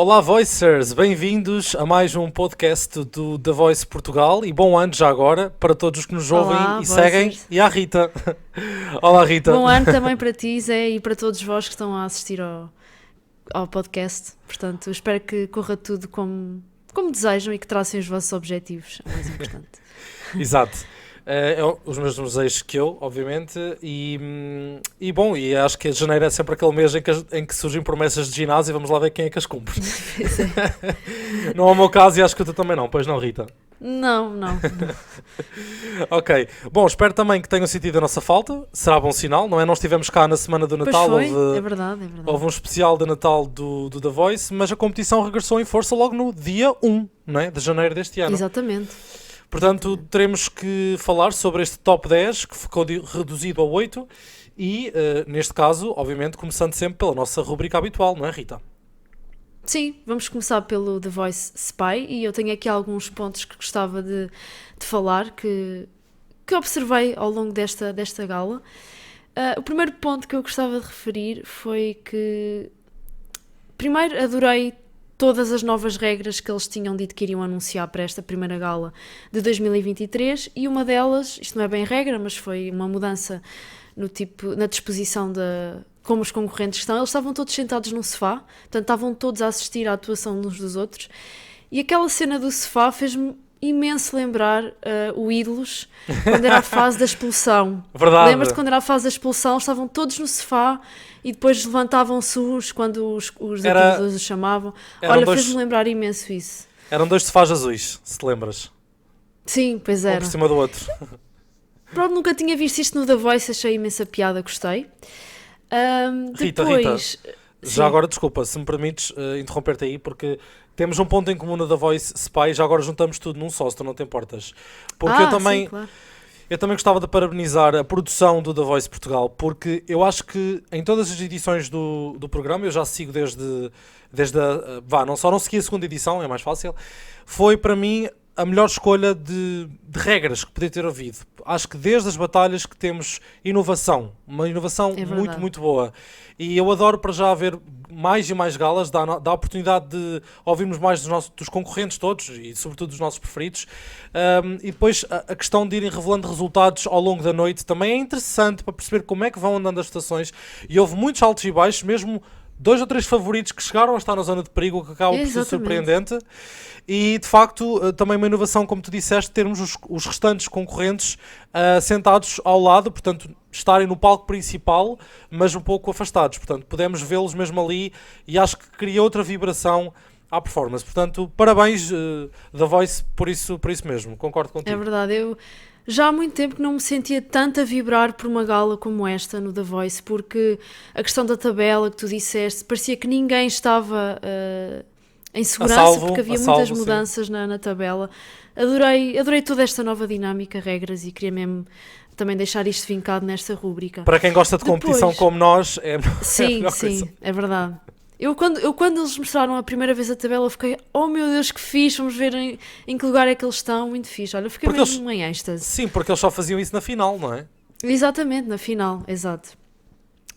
Olá Voicers, bem-vindos a mais um podcast do The Voice Portugal e bom ano já agora para todos os que nos ouvem Olá, e seguem Voicers. e à Rita. Olá Rita. Bom ano também para ti, Zé, e para todos vós que estão a assistir ao podcast. Portanto, espero que corra tudo como desejam e que tracem os vossos objetivos, é o mais importante. Exato. Os mesmos desejos que eu, obviamente, e bom, e acho que janeiro é sempre aquele mês em que surgem promessas de ginásio e vamos lá ver quem é que as cumpre. Pois é. Não é o meu caso e acho que tu também não, pois não, Rita? Não. Ok, bom, espero também que tenham sentido a nossa falta, será bom sinal, não é? Nós estivemos cá na semana do Pois Natal, foi, é verdade. houve um especial de Natal do The Voice, mas a competição regressou em força logo no dia 1, não é? De janeiro deste ano. Exatamente. Portanto, teremos que falar sobre este top 10 que ficou reduzido a 8 e, neste caso, obviamente, começando sempre pela nossa rubrica habitual, não é, Rita? Sim, vamos começar pelo The Voice Spy e eu tenho aqui alguns pontos que gostava de falar que observei ao longo desta gala. O primeiro ponto que eu gostava de referir foi que, primeiro, adorei todas as novas regras que eles tinham dito que iriam anunciar para esta primeira gala de 2023 e uma delas, isto não é bem regra, mas foi uma mudança na disposição de como os concorrentes estão. Eles estavam todos sentados num sofá, portanto estavam todos a assistir à atuação uns dos outros e aquela cena do sofá fez-me imenso lembrar o Ídolos, quando era a fase da expulsão. Verdade. Lembras-te quando era a fase da expulsão? Eles estavam todos no sofá e depois levantavam-se quando os apresentadores os chamavam. Olha, fez-me lembrar imenso isso. Eram dois sofás azuis, se te lembras. Sim, pois era. Um por cima do outro. Pronto, nunca tinha visto isto no The Voice, achei imensa piada, gostei. Rita, Depois, já agora, desculpa, se me permites interromper-te aí, porque temos um ponto em comum na The Voice Spy, já agora juntamos tudo num só, se tu não te importas. Porque eu também... Sim, claro. Eu também gostava de parabenizar a produção do The Voice Portugal, porque eu acho que em todas as edições do programa, eu já sigo desde não segui a segunda edição, é mais fácil, foi para mim a melhor escolha de regras que podia ter havido. Acho que desde as batalhas que temos uma inovação muito, muito boa. E eu adoro para já ver mais e mais galas, dá a oportunidade de ouvirmos mais dos concorrentes todos e sobretudo dos nossos preferidos. E depois a questão de irem revelando resultados ao longo da noite também é interessante para perceber como é que vão andando as estações. E houve muitos altos e baixos, mesmo 2 ou 3 favoritos que chegaram a estar na zona de perigo, que acaba por ser surpreendente. E, de facto, também uma inovação, como tu disseste, termos os restantes concorrentes sentados ao lado, portanto, estarem no palco principal, mas um pouco afastados. Portanto, podemos vê-los mesmo ali e acho que cria outra vibração à performance. Portanto, parabéns, The Voice, por isso mesmo. Concordo contigo. É verdade, eu já há muito tempo que não me sentia tanto a vibrar por uma gala como esta no The Voice, porque a questão da tabela que tu disseste, parecia que ninguém estava em segurança, porque havia muitas mudanças na tabela. Adorei toda esta nova dinâmica, regras, e queria mesmo também deixar isto vincado nesta rúbrica. Para quem gosta de competição como nós, é sim, é verdade. Eu quando eles mostraram a primeira vez a tabela, eu fiquei, oh meu Deus, que fixe, vamos ver em que lugar é que eles estão, muito fixe. Olha, eu fiquei mesmo em êxtase. Sim, porque eles só faziam isso na final, não é? Exatamente, na final, exato.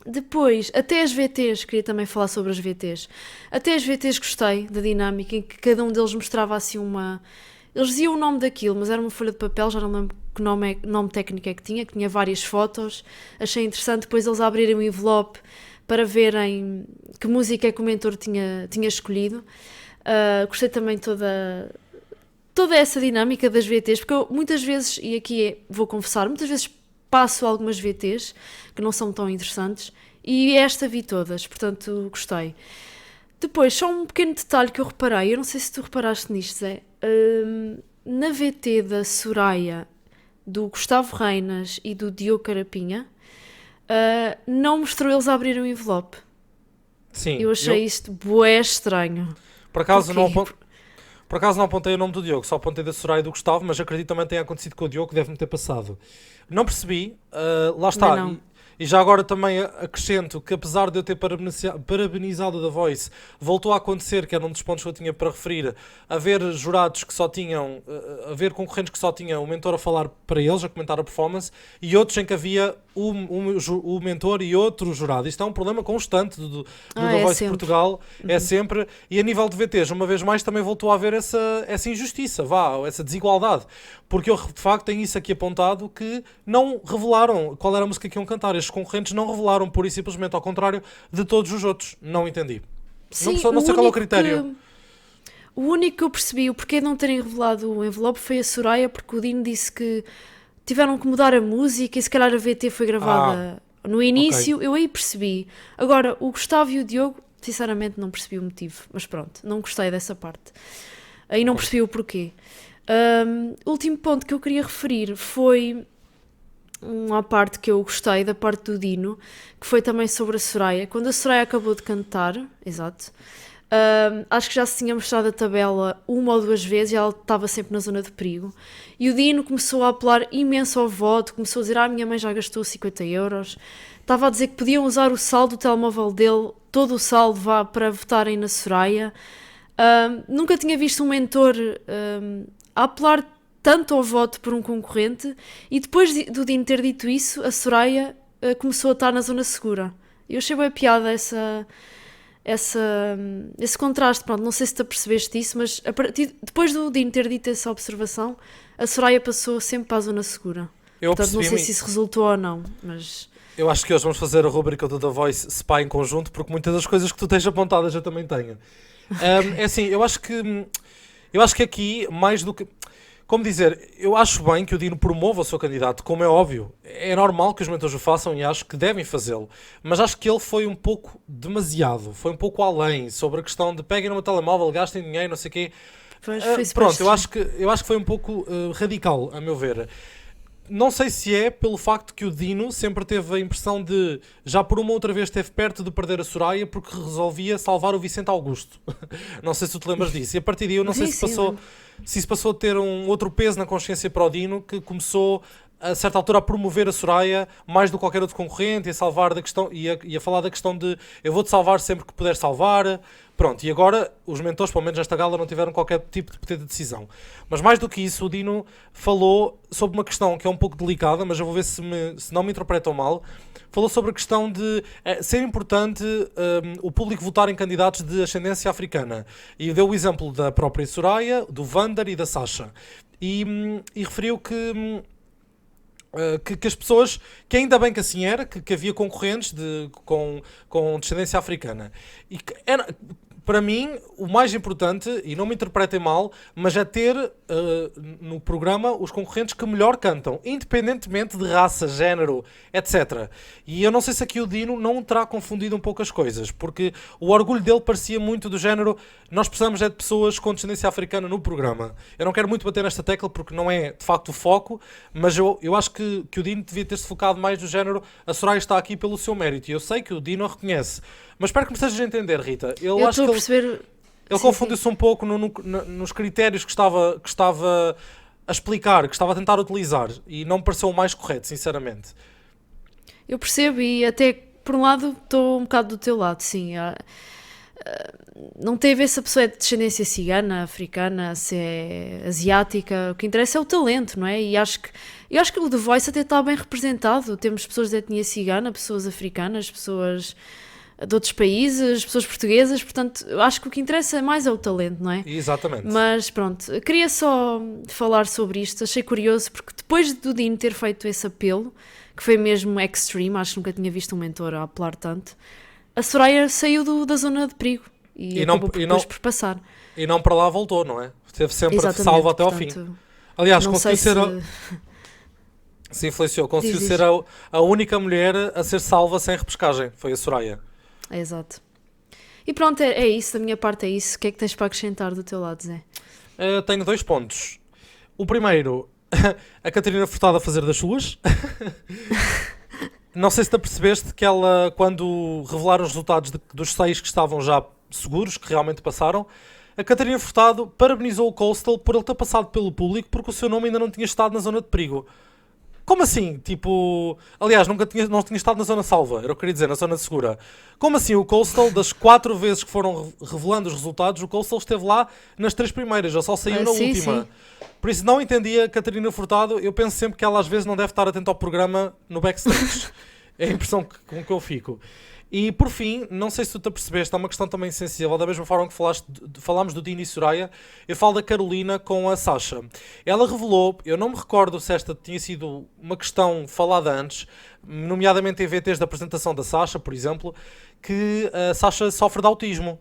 Depois, até as VTs, queria também falar sobre as VTs. Até as VTs gostei da dinâmica em que cada um deles mostrava assim uma... Eles diziam o nome daquilo, mas era uma folha de papel, já não lembro que nome técnico é que tinha várias fotos. Achei interessante depois eles abrirem o envelope para verem que música é que o mentor tinha escolhido. Gostei também toda essa dinâmica das VTs, porque eu muitas vezes, e aqui vou confessar, muitas vezes passo algumas VTs que não são tão interessantes e esta vi todas, portanto gostei. Depois, só um pequeno detalhe que eu reparei, eu não sei se tu reparaste nisto, Zé, na VT da Soraya, do Gustavo Reinas e do Diogo Carapinha, não mostrou eles a abrir um envelope. Sim. Eu achei isto bué estranho. Por acaso não apontei o nome do Diogo, só apontei da Soraya e do Gustavo, mas acredito que também tenha acontecido com o Diogo, deve-me ter passado. Não percebi, lá está. E já agora também acrescento que apesar de eu ter parabenizado o The Voice, voltou a acontecer, que era um dos pontos que eu tinha para referir, haver jurados que só tinham, haver concorrentes que só tinham o mentor a falar para eles, a comentar a performance, e outros em que havia o mentor e outro jurado. Isto é um problema constante do The É Voice de sempre. Portugal, é sempre, e a nível de VTs, uma vez mais também voltou a haver essa injustiça, essa desigualdade, porque eu de facto tenho isso aqui apontado, que não revelaram qual era a música que iam cantar, estes concorrentes não revelaram, pura e simplesmente, ao contrário de todos os outros. Não entendi. Sim, Não sei qual é o único critério. o único que eu percebi, o porquê de não terem revelado o envelope, foi a Soraya, porque o Dino disse que tiveram que mudar a música e se calhar a VT foi gravada no início. Eu aí percebi. Agora, o Gustavo e o Diogo, sinceramente não percebi o motivo, mas pronto, não gostei dessa parte. Aí não percebi o porquê. Último ponto que eu queria referir foi uma parte que eu gostei, da parte do Dino, que foi também sobre a Soraya. Quando a Soraya acabou de cantar, exato, acho que já se tinha mostrado a tabela uma ou duas vezes e ela estava sempre na zona de perigo. E o Dino começou a apelar imenso ao voto, começou a dizer: a minha mãe já gastou 50 euros. Estava a dizer que podiam usar o saldo do telemóvel dele, todo o saldo vá para votarem na Soraya. Nunca tinha visto um mentor a apelar tanto ao voto por um concorrente, e depois do Dino ter dito isso, a Soraya começou a estar na zona segura. Eu achei bem piada esse contraste. Pronto, não sei se tu percebeste isso, mas depois do Dino ter dito essa observação, a Soraya passou sempre para a zona segura. Portanto, não sei se isso resultou ou não, mas... Eu acho que hoje vamos fazer a rubrica do The Voice Spy em conjunto, porque muitas das coisas que tu tens apontadas eu também tenho. É assim, eu acho que aqui, mais do que... Como dizer, eu acho bem que o Dino promova o seu candidato, como é óbvio. É normal que os mentores o façam e acho que devem fazê-lo. Mas acho que ele foi um pouco demasiado, foi um pouco além sobre a questão de peguem no meu telemóvel, gastem dinheiro, não sei o quê. Pronto, eu acho que foi um pouco radical, a meu ver. Não sei se é pelo facto que o Dino sempre teve a impressão de, já por uma outra vez esteve perto de perder a Soraya porque resolvia salvar o Vicente Augusto. Não sei se tu te lembras disso. E a partir daí eu não sei se isso passou a ter um outro peso na consciência para o Dino, que começou a certa altura a promover a Soraya mais do que qualquer outro concorrente, e a salvar da questão, e a falar da questão de eu vou-te salvar sempre que puder salvar. Pronto, e agora os mentores, pelo menos nesta gala, não tiveram qualquer tipo de poder de decisão. Mas mais do que isso, o Dino falou sobre uma questão que é um pouco delicada, mas eu vou ver se não me interpretam mal. Falou sobre a questão de ser importante o público votar em candidatos de ascendência africana. E deu o exemplo da própria Soraya, do Vander e da Sasha. E referiu que as pessoas, que ainda bem que assim era, que havia concorrentes com descendência africana. E que para mim, o mais importante, e não me interpretem mal, mas é ter no programa os concorrentes que melhor cantam, independentemente de raça, género, etc. E eu não sei se aqui o Dino não terá confundido um pouco as coisas, porque o orgulho dele parecia muito do género: nós precisamos de pessoas com descendência africana no programa. Eu não quero muito bater nesta tecla porque não é de facto o foco, mas eu acho que o Dino devia ter-se focado mais no género: a Soraya está aqui pelo seu mérito, e eu sei que o Dino a reconhece. Mas espero que me estejas a entender, Rita. Eu estou a perceber... Ele confundiu-se um pouco nos critérios que estava a explicar, que estava a tentar utilizar, e não me pareceu o mais correto, sinceramente. Eu percebo, e até, por um lado, estou um bocado do teu lado, sim. Não tem a ver se a pessoa é de descendência cigana, africana, se é asiática. O que interessa é o talento, não é? E acho que o The Voice até está bem representado. Temos pessoas de etnia cigana, pessoas africanas, pessoas de outros países, pessoas portuguesas. Portanto, eu acho que o que interessa mais é o talento, não é? Exatamente. Mas pronto, queria só falar sobre isto. Achei curioso, porque depois do Dino ter feito esse apelo, que foi mesmo extreme, acho que nunca tinha visto um mentor a apelar tanto, a Soraya saiu da zona de perigo e acabou depois por passar. E não para lá voltou, não é? Esteve sempre salvo até ao fim. Aliás, conseguiu ser... Se influenciou. Conseguiu ser a única mulher a ser salva sem repescagem. Foi a Soraya. Exato. E pronto, é isso. Da minha parte é isso. O que é que tens para acrescentar do teu lado, Zé? Tenho 2 pontos. O primeiro, a Catarina Furtado a fazer das suas. Não sei se te percebeste que ela, quando revelaram os resultados dos 6 que estavam já seguros, que realmente passaram, a Catarina Furtado parabenizou o Coastal por ele ter passado pelo público porque o seu nome ainda não tinha estado na zona de perigo. Como assim? Tipo... Aliás, não tinha estado na zona salva, era o que eu queria dizer, na zona segura. Como assim o Coastal, das 4 vezes que foram revelando os resultados, o Coastal esteve lá nas 3 primeiras, já só saiu na última. Sim. Por isso não entendi a Catarina Furtado. Eu penso sempre que ela às vezes não deve estar atenta ao programa no backstage. É a impressão com que eu fico. E por fim, não sei se tu te apercebeste, é uma questão também sensível, da mesma forma que falámos do Dino e Soraya, eu falo da Carolina com a Sasha. Ela revelou, eu não me recordo se esta tinha sido uma questão falada antes, nomeadamente em VTs da apresentação da Sasha, por exemplo, que a Sasha sofre de autismo.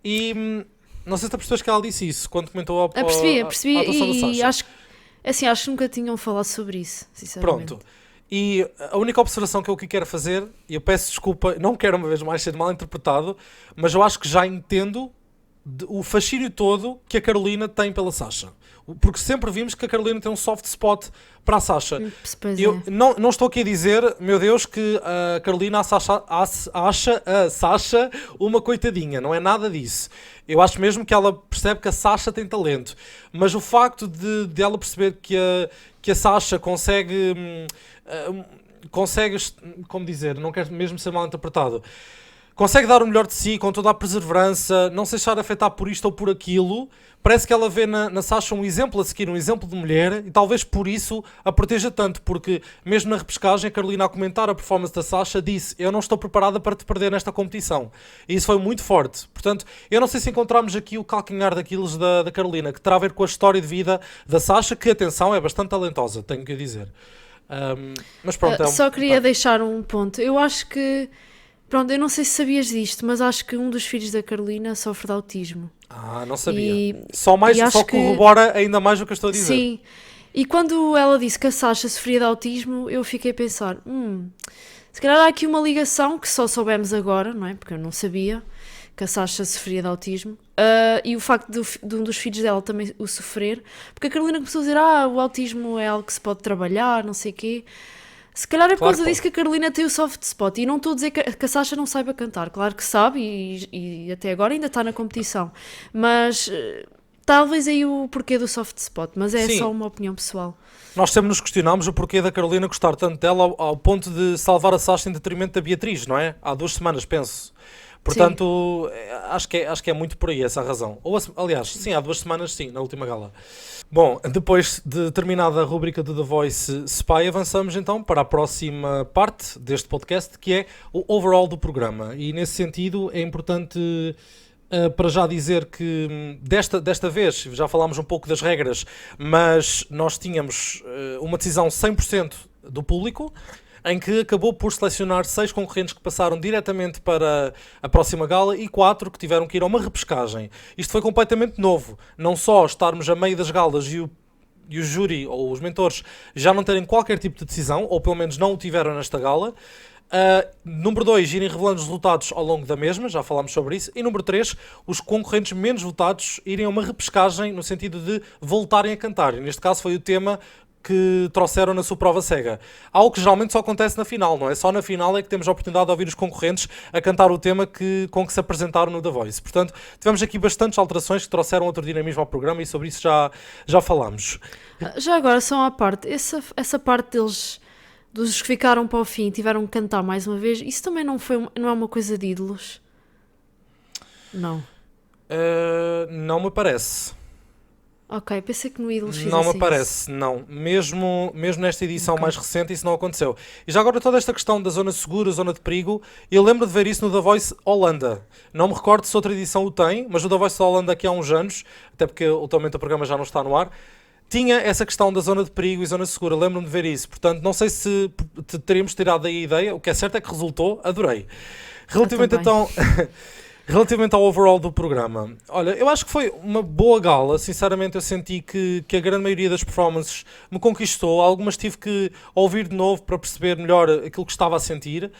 E não sei se te percebes que ela disse isso, quando comentou a atuação da Sasha. E acho que nunca tinham falado sobre isso, sinceramente. Pronto. E a única observação que eu aqui quero fazer, e eu peço desculpa, não quero uma vez mais ser mal interpretado, mas eu acho que já entendo o fascínio todo que a Carolina tem pela Sasha. Porque sempre vimos que a Carolina tem um soft spot para a Sasha. Eu não estou aqui a dizer, meu Deus, que a Carolina acha a Sasha uma coitadinha. Não é nada disso. Eu acho mesmo que ela percebe que a Sasha tem talento. Mas o facto de ela perceber que a Sasha consegue, como dizer, não quero mesmo ser mal interpretado, consegue dar o melhor de si com toda a perseverança, não se deixar afetar por isto ou por aquilo. Parece que ela vê na Sasha um exemplo a seguir, um exemplo de mulher, e talvez por isso a proteja tanto, porque mesmo na repescagem a Carolina, a comentar a performance da Sasha, disse: eu não estou preparada para te perder nesta competição. E isso foi muito forte. Portanto, eu não sei se encontramos aqui o calcanhar daqueles da Carolina, que terá a ver com a história de vida da Sasha, que, atenção, é bastante talentosa, tenho que dizer. Mas pronto, só queria deixar um ponto. Eu acho que, pronto, eu não sei se sabias disto, mas acho que um dos filhos da Carolina sofre de autismo. Não sabia. Só corrobora ainda mais o que eu estou a dizer. Sim. E quando ela disse que a Sasha sofria de autismo, eu fiquei a pensar, se calhar há aqui uma ligação que só soubemos agora, não é? Porque eu não sabia que a Sasha sofria de autismo. E o facto de um dos filhos dela também o sofrer. Porque a Carolina começou a dizer, o autismo é algo que se pode trabalhar, não sei o quê. Se calhar é por causa disso que a Carolina tem o soft spot. E não estou a dizer que a Sasha não saiba cantar. Claro que sabe e até agora ainda está na competição. Mas talvez aí o porquê do soft spot. Mas é Sim. Só uma opinião pessoal. Nós sempre nos questionámos o porquê da Carolina gostar tanto dela ao ponto de salvar a Sasha em detrimento da Beatriz, não é? Há 2 semanas, penso. Portanto, acho que é muito por aí essa a razão. Aliás, sim, há 2 semanas, sim, na última gala. Bom, depois de terminada a rubrica do The Voice Spy, avançamos então para a próxima parte deste podcast, que é o overall do programa. E nesse sentido é importante para já dizer que desta vez, já falámos um pouco das regras, mas nós tínhamos uma decisão 100% do público, em que acabou por selecionar 6 concorrentes que passaram diretamente para a próxima gala e 4 que tiveram que ir a uma repescagem. Isto foi completamente novo. Não só estarmos a meio das galas e o júri ou os mentores já não terem qualquer tipo de decisão, ou pelo menos não o tiveram nesta gala. Número 2, irem revelando os resultados ao longo da mesma, já falámos sobre isso. E número 3, os concorrentes menos votados irem a uma repescagem no sentido de voltarem a cantar. E neste caso foi o tema que trouxeram na sua prova cega. Algo que geralmente só acontece na final, não é? Só na final é que temos a oportunidade de ouvir os concorrentes a cantar o tema com que se apresentaram no The Voice. Portanto, tivemos aqui bastantes alterações que trouxeram outro dinamismo ao programa e sobre isso já falámos. Já agora, só à parte, essa parte deles, dos que ficaram para o fim, tiveram que cantar mais uma vez, isso também não é uma coisa de ídolos? Não. Não me parece. Ok, pensei que no Ídolos fizesse Não me parece, não. Mesmo nesta edição mais recente isso não aconteceu. E já agora toda esta questão da zona segura, zona de perigo, eu lembro de ver isso no The Voice Holanda. Não me recordo se outra edição o tem, mas no The Voice Holanda aqui há uns anos, até porque atualmente o programa já não está no ar, tinha essa questão da zona de perigo e zona segura. Lembro-me de ver isso. Portanto, não sei se teríamos tirado aí a ideia. O que é certo é que resultou. Adorei. Relativamente ao overall do programa, olha, eu acho que foi uma boa gala. Sinceramente, eu senti que a grande maioria das performances me conquistou. Algumas tive que ouvir de novo para perceber melhor aquilo que estava a sentir.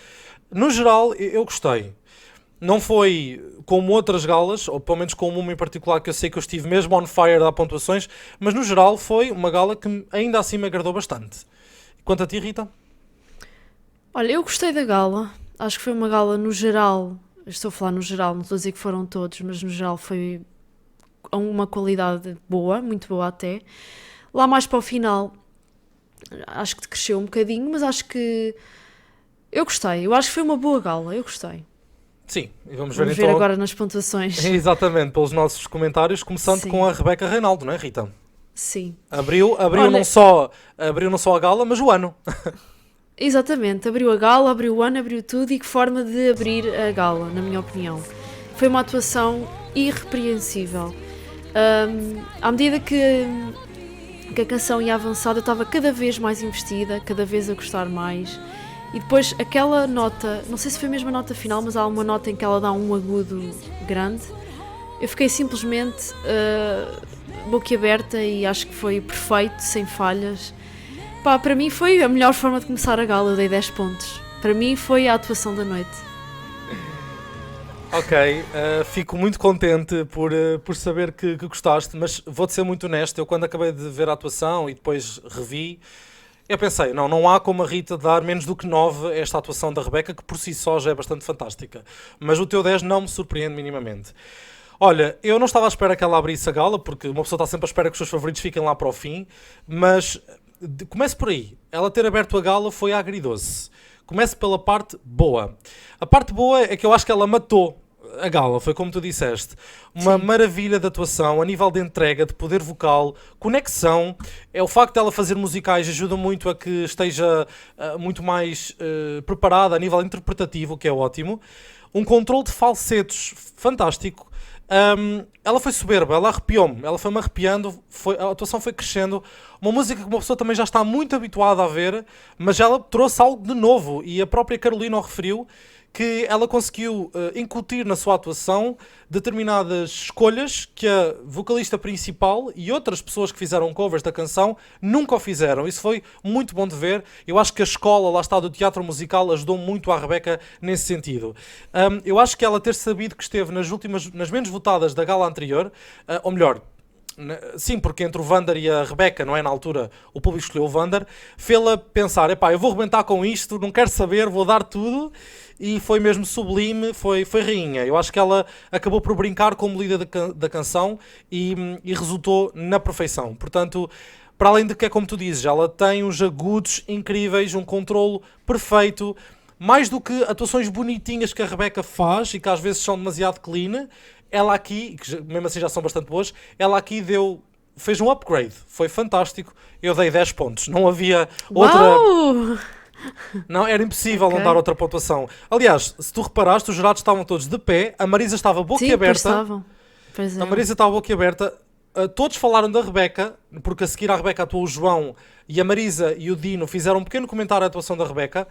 No geral, eu gostei. Não foi como outras galas, ou pelo menos como uma em particular que eu sei que eu estive mesmo on fire a dar pontuações, mas no geral foi uma gala que ainda assim me agradou bastante. Quanto a ti, Rita? Olha, eu gostei da gala. Acho que foi uma gala no geral. Estou a falar no geral, não estou a dizer que foram todos, mas no geral foi uma qualidade boa, muito boa até. Lá mais para o final, acho que cresceu um bocadinho, mas acho que eu gostei. Eu acho que foi uma boa gala, eu gostei. Sim, e vamos ver então agora nas pontuações. Exatamente, pelos nossos comentários, começando com a Rebeca Reinaldo, não é, Rita? Sim. Abriu Olha, não só a gala, mas o ano. exatamente, abriu a gala, abriu o ano, abriu tudo e que forma de abrir a gala, na minha opinião. Foi uma atuação irrepreensível. À medida que a canção ia avançando, eu estava cada vez mais investida, cada vez a gostar mais. E depois aquela nota, não sei se foi mesmo a nota final, mas há uma nota em que ela dá um agudo grande. Eu fiquei simplesmente boquiaberta e acho que foi perfeito, sem falhas. Pá, para mim foi a melhor forma de começar a gala, eu dei 10 pontos. Para mim foi a atuação da noite. Ok, fico muito contente por saber que gostaste, mas vou-te ser muito honesto, eu quando acabei de ver a atuação e depois revi, eu pensei, não há como a Rita dar menos do que 9 a esta atuação da Rebeca, que por si só já é bastante fantástica. Mas o teu 10 não me surpreende minimamente. Olha, eu não estava à espera que ela abrisse a gala, porque uma pessoa está sempre à espera que os seus favoritos fiquem lá para o fim, mas comece por aí. Ela ter aberto a gala foi agridoce. Comece pela parte boa. A parte boa é que eu acho que ela matou a gala, foi como tu disseste. Uma Sim. maravilha de atuação, a nível de entrega, de poder vocal, conexão. É o facto dela fazer musicais ajuda muito a que esteja muito mais preparada a nível interpretativo, o que é ótimo. Um controle de falsetos fantástico. Ela foi soberba, ela arrepiou-me, ela foi-me arrepiando, a atuação foi crescendo. Uma música que uma pessoa também já está muito habituada a ver, mas ela trouxe algo de novo e a própria Carolina o referiu que ela conseguiu incutir na sua atuação determinadas escolhas que a vocalista principal e outras pessoas que fizeram covers da canção nunca o fizeram. Isso foi muito bom de ver. Eu acho que a escola, lá está, do teatro musical ajudou muito a Rebeca nesse sentido. Eu acho que ela ter sabido que esteve nas menos votadas da gala anterior, ou melhor, sim, porque entre o Vander e a Rebeca, não é? Na altura, o público escolheu o Vander, fê-la pensar, epá, eu vou rebentar com isto, não quero saber, vou dar tudo, e foi mesmo sublime, foi rainha. Eu acho que ela acabou por brincar como líder da canção e resultou na perfeição. Portanto, para além de que é como tu dizes, ela tem uns agudos incríveis, um controlo perfeito, mais do que atuações bonitinhas que a Rebeca faz e que às vezes são demasiado clean, ela aqui, que mesmo assim já são bastante boas, ela aqui fez um upgrade, foi fantástico. Eu dei 10 pontos, não havia outra. Uau! Não, era impossível não Ok. dar outra pontuação. Aliás, se tu reparaste, os jurados estavam todos de pé, a Marisa estava Sim, pois boquiaberta. estavam. Pois A é. Marisa estava boquiaberta. Todos falaram da Rebeca, porque a seguir à Rebeca atuou o João e a Marisa e o Dino fizeram um pequeno comentário à atuação da Rebeca.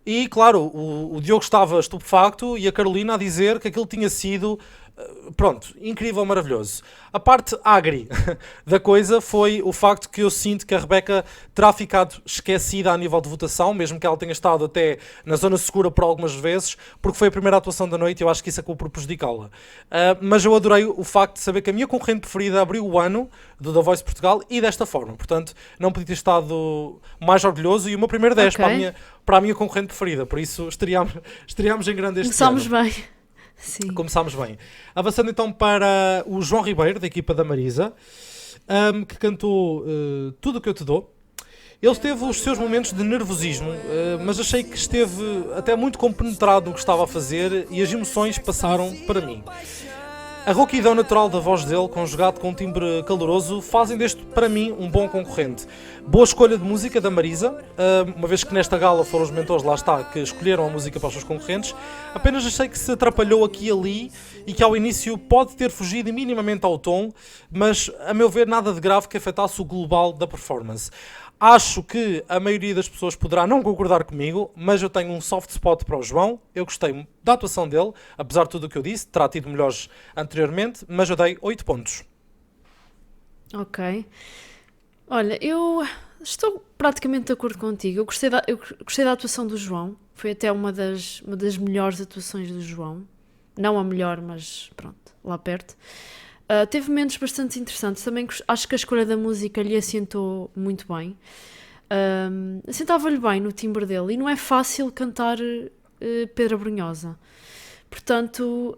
E, claro, o Diogo estava estupefacto e a Carolina a dizer que aquilo tinha sido, pronto, incrível, maravilhoso. A parte agri da coisa foi o facto que eu sinto que a Rebeca terá ficado esquecida a nível de votação, mesmo que ela tenha estado até na zona segura por algumas vezes, porque foi a primeira atuação da noite e eu acho que isso acabou por prejudicá-la. Mas eu adorei o facto de saber que a minha concorrente preferida abriu o ano do The Voice Portugal e desta forma. Portanto, não podia ter estado mais orgulhoso e o meu primeiro 10 Ok. para a minha concorrente preferida. Por isso, estaríamos em grande este Começámos ano. bem. Sim. Começámos bem. Avançando então para o João Ribeiro, da equipa da Marisa, que cantou Tudo o que eu te dou. Ele teve os seus momentos de nervosismo, mas achei que esteve até muito compenetrado no que estava a fazer e as emoções passaram para mim. A rouquidão natural da voz dele, conjugado com um timbre caloroso, fazem deste, para mim, um bom concorrente. Boa escolha de música da Marisa, uma vez que nesta gala foram os mentores, lá está, que escolheram a música para os seus concorrentes. Apenas achei que se atrapalhou aqui e ali e que ao início pode ter fugido minimamente ao tom, mas, a meu ver, nada de grave que afetasse o global da performance. Acho que a maioria das pessoas poderá não concordar comigo, mas eu tenho um soft spot para o João. Eu gostei da atuação dele, apesar de tudo o que eu disse, terá tido melhores anteriormente, mas eu dei 8 pontos. Ok. Olha, eu estou praticamente de acordo contigo. Eu gostei da atuação do João. Foi até uma das melhores atuações do João. Não a melhor, mas pronto, lá perto. Teve momentos bastante interessantes. Também acho que a escolha da música lhe assentou muito bem. Assentava-lhe bem no timbre dele. E não é fácil cantar Pedra Brunhosa. Portanto,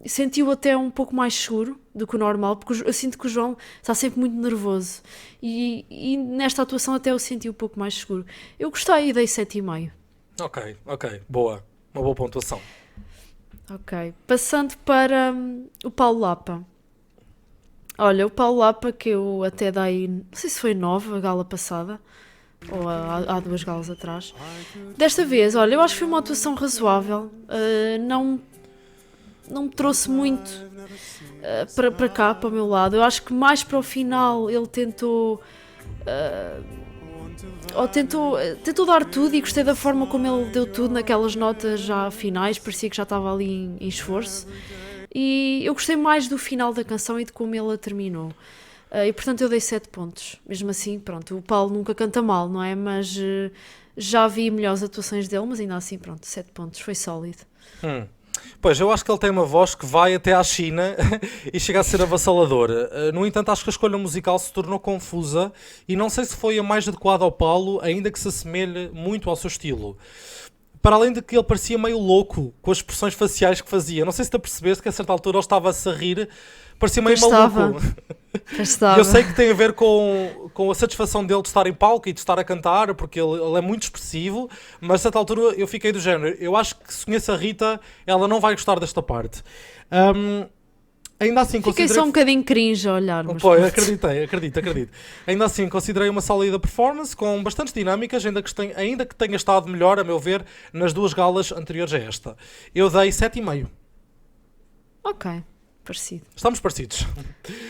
senti-o até um pouco mais seguro do que o normal, porque eu sinto que o João está sempre muito nervoso. E nesta atuação até eu senti um pouco mais seguro. Eu gostei e dei 7,5. Ok, boa. Uma boa pontuação. Ok. Passando para o Paulo Lapa. Olha, o Paulo Lapa, que eu até dei, não sei se foi 9 a gala passada, ou há duas galas atrás. Desta vez, olha, eu acho que foi uma atuação razoável. Não me trouxe muito para cá, para o meu lado. Eu acho que mais para o final ele tentou dar tudo, e gostei da forma como ele deu tudo naquelas notas já finais, parecia que já estava ali em esforço. E eu gostei mais do final da canção e de como ele a terminou. E portanto eu dei 7 pontos. Mesmo assim, pronto, o Paulo nunca canta mal, não é? Mas já vi melhores atuações dele, mas ainda assim, pronto, 7 pontos, foi sólido. Pois, eu acho que ele tem uma voz que vai até à China e chega a ser avassaladora. No entanto, acho que a escolha musical se tornou confusa e não sei se foi a mais adequada ao Paulo, ainda que se assemelhe muito ao seu estilo. Para além de que ele parecia meio louco com as expressões faciais que fazia. Não sei se te apercebeste que a certa altura ele estava-se a rir, parecia meio maluco. Eu sei que tem a ver com a satisfação dele de estar em palco e de estar a cantar, porque ele é muito expressivo, mas a certa altura eu fiquei do género. Eu acho que se conheço a Rita, ela não vai gostar desta parte. Ainda assim, fiquei só um bocadinho cringe a olhar. Mas pô, acredito. Ainda assim, considerei uma sólida performance, com bastantes dinâmicas, ainda que tenha estado melhor, a meu ver, nas duas galas anteriores a esta. Eu dei 7,5. Ok, parecido. Estamos parecidos.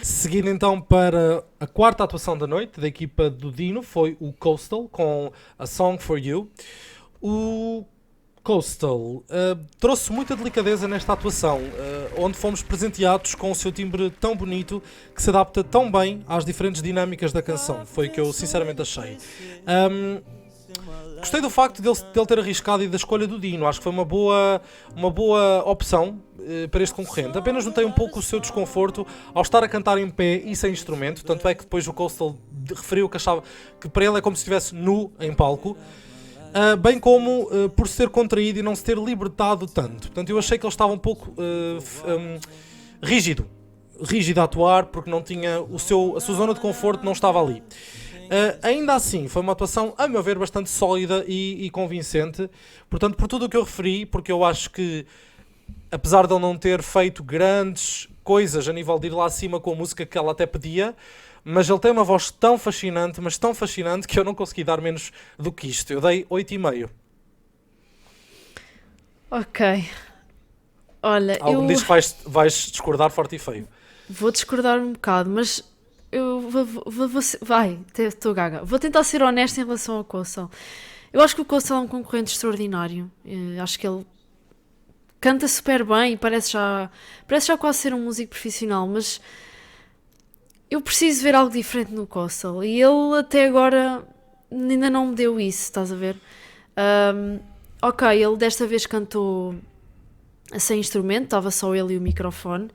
Seguindo então para a quarta atuação da noite, da equipa do Dino, foi o Coastal, com A Song For You. O Coastal trouxe muita delicadeza nesta atuação, onde fomos presenteados com o seu timbre tão bonito que se adapta tão bem às diferentes dinâmicas da canção. Foi o que eu sinceramente achei. Gostei do facto de ele ter arriscado e da escolha do Dino. Acho que foi uma boa opção para este concorrente. Apenas notei um pouco o seu desconforto ao estar a cantar em pé e sem instrumento. Tanto é que depois o Coastal referiu que achava que para ele é como se estivesse nu em palco. Bem como por ser contraído e não se ter libertado tanto. Portanto, eu achei que ele estava um pouco rígido a atuar, porque não tinha a sua zona de conforto não estava ali. Ainda assim, foi uma atuação, a meu ver, bastante sólida e convincente. Portanto, por tudo o que eu referi, porque eu acho que, apesar de ele não ter feito grandes coisas a nível de ir lá acima com a música que ela até pedia, mas ele tem uma voz tão fascinante, mas tão fascinante, que eu não consegui dar menos do que isto. Eu dei 8,5. Ok. Olha, Algum diz que vais discordar forte e feio. Vou discordar um bocado, mas eu estou gaga. Vou tentar ser honesta em relação ao Coastal. Eu acho que o Coastal é um concorrente extraordinário. Acho que ele canta super bem e parece já quase ser um músico profissional, mas eu preciso ver algo diferente no Coastal e ele até agora ainda não me deu isso, estás a ver? Ok, ele desta vez cantou sem instrumento, estava só ele e o microfone.